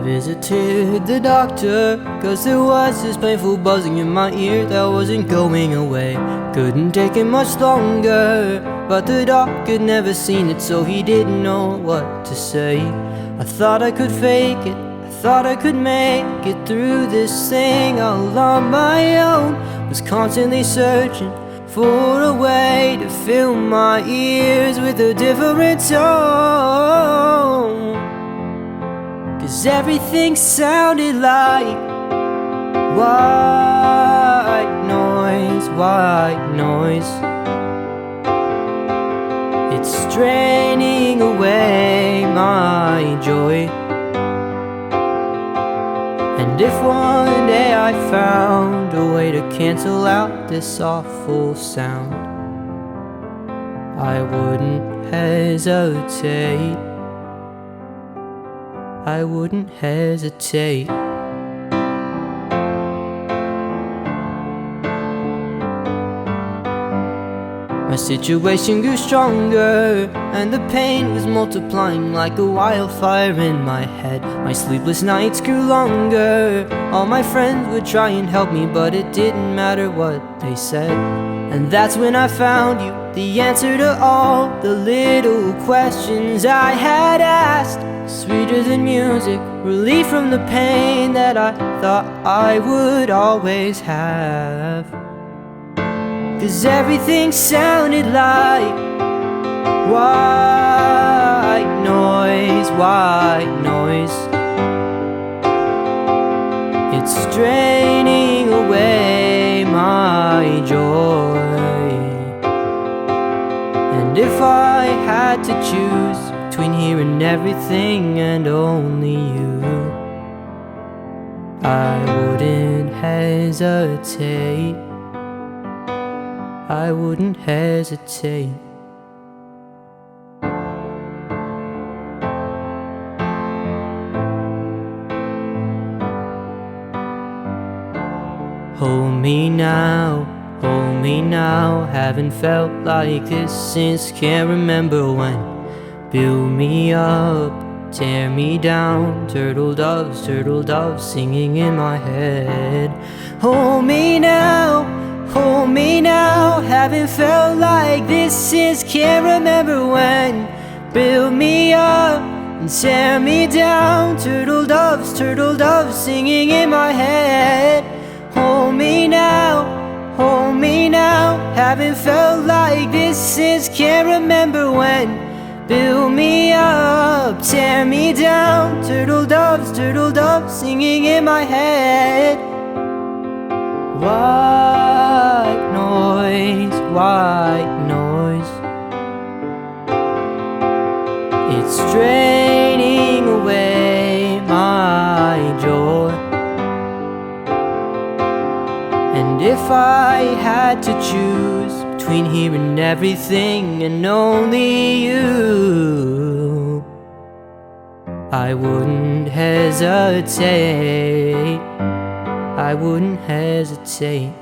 visited the doctor, 'cause there was this painful buzzing in my ear that wasn't going away. Couldn't take it much longer, but the doc had never seen it, so he didn't know what to say. I thought I could fake it, I thought I could make it through this thing all on my own. Was constantly searching for a way to fill my ears with a different tone, 'cause everything sounded like white noise, white noise. It's draining away my joy. And if one day I found a way to cancel out this awful sound, I wouldn't hesitate, I wouldn't hesitate. My situation grew stronger, and the pain was multiplying like a wildfire in my head. My sleepless nights grew longer. All my friends would try and help me, but it didn't matter what they said. And that's when I found you, the answer to all the little questions I had asked. Sweeter than music, relief from the pain that I thought I would always have. 'Cause everything sounded like white noise, white noise. It's draining away my joy. And if I had to choose between hearing everything and only you, I wouldn't hesitate, I wouldn't hesitate. Hold me now, hold me now. Haven't felt like this since can't remember when. Build me up, tear me down. Turtle doves singing in my head. Hold me now, hold me now. Haven't felt like this since can't remember when. Build me up and tear me down. Turtle doves singing in my head. Hold me now, hold me now. Haven't felt like this since can't remember when. Build me up, tear me down. Turtle doves singing in my head. White noise, white noise. It's draining away my joy. And if I had to choose between hearing everything and only you, I wouldn't hesitate, I wouldn't hesitate.